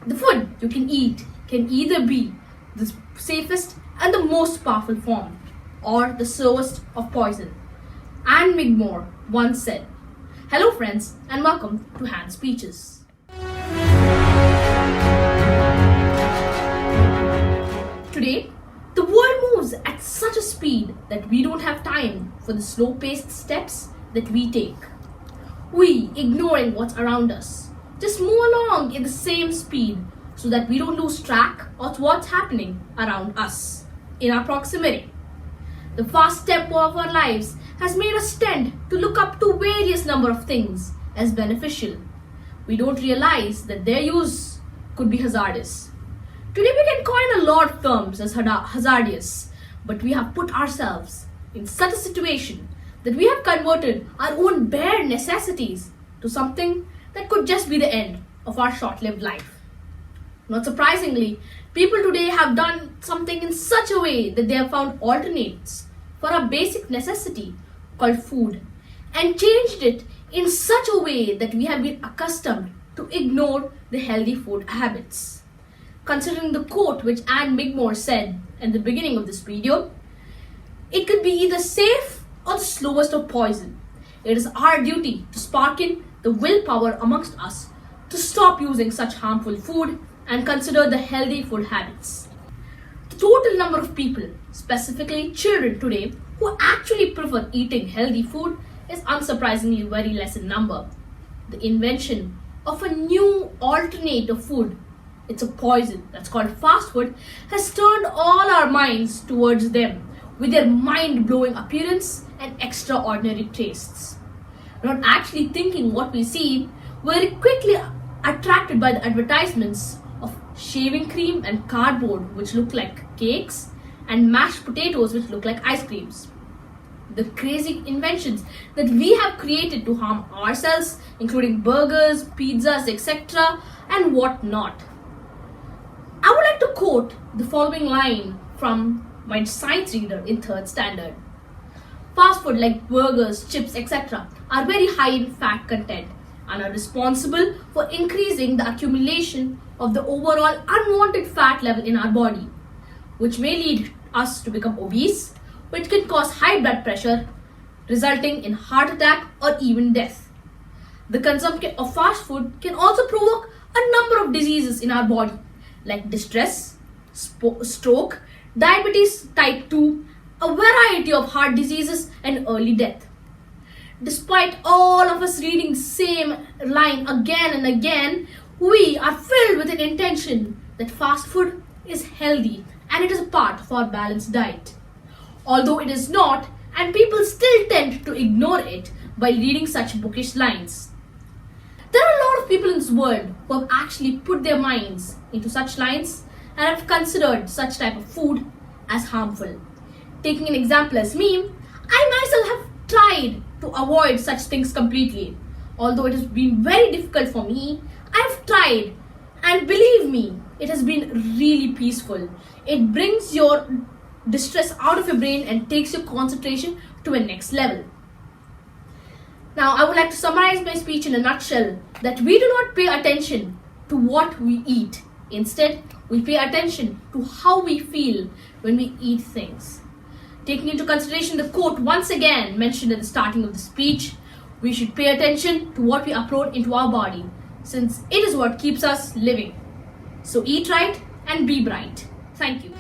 The food you can eat can either be the safest and the most powerful form, or the slowest of poison. Anne Migmore once said, "Hello friends and welcome to Hand Speeches." Today, the world moves at such a speed that we don't have time for the slow-paced steps that we take. We, ignoring what's around us, just move along in the same speed so that we don't lose track of what's happening around us, in our proximity. The fast tempo of our lives has made us tend to look up to various number of things as beneficial. We don't realize that their use could be hazardous. Today we can coin a lot of terms as hazardous, but we have put ourselves in such a situation that we have converted our own bare necessities to something that could just be the end of our short-lived life. Not surprisingly, people today have done something in such a way that they have found alternates for a basic necessity called food and changed it in such a way that we have been accustomed to ignore the healthy food habits. Considering the quote which Anne Migmore said in the beginning of this video, it could be either safe or the slowest of poison. It is our duty to spark in the willpower amongst us to stop using such harmful food and consider the healthy food habits. The total number of people, specifically children today, who actually prefer eating healthy food is unsurprisingly very less in number. The invention of a new alternative food, it's a poison that's called fast food, has turned all our minds towards them with their mind-blowing appearance and extraordinary tastes. Not actually thinking what we see, we're quickly attracted by the advertisements of shaving cream and cardboard which look like cakes and mashed potatoes which look like ice creams. The crazy inventions that we have created to harm ourselves, including burgers, pizzas, etc. and what not. I would like to quote the following line from my science reader in 3rd standard. Fast food like burgers, chips, etc. are very high in fat content and are responsible for increasing the accumulation of the overall unwanted fat level in our body, which may lead us to become obese, which can cause high blood pressure, resulting in heart attack or even death. The consumption of fast food can also provoke a number of diseases in our body, like distress, stroke, diabetes type 2, a variety of heart diseases and early death. Despite all of us reading the same line again and again, we are filled with an intention that fast food is healthy and it is a part of our balanced diet. Although it is not, and people still tend to ignore it by reading such bookish lines. There are a lot of people in this world who have actually put their minds into such lines and have considered such type of food as harmful. Taking an example as me, I myself have tried to avoid such things completely. Although it has been very difficult for me, I have tried, and believe me, it has been really peaceful. It brings your distress out of your brain and takes your concentration to a next level. Now, I would like to summarize my speech in a nutshell that we do not pay attention to what we eat. Instead, we pay attention to how we feel when we eat things. Taking into consideration the quote once again mentioned at the starting of the speech, we should pay attention to what we upload into our body, since it is what keeps us living. So eat right and be bright. Thank you.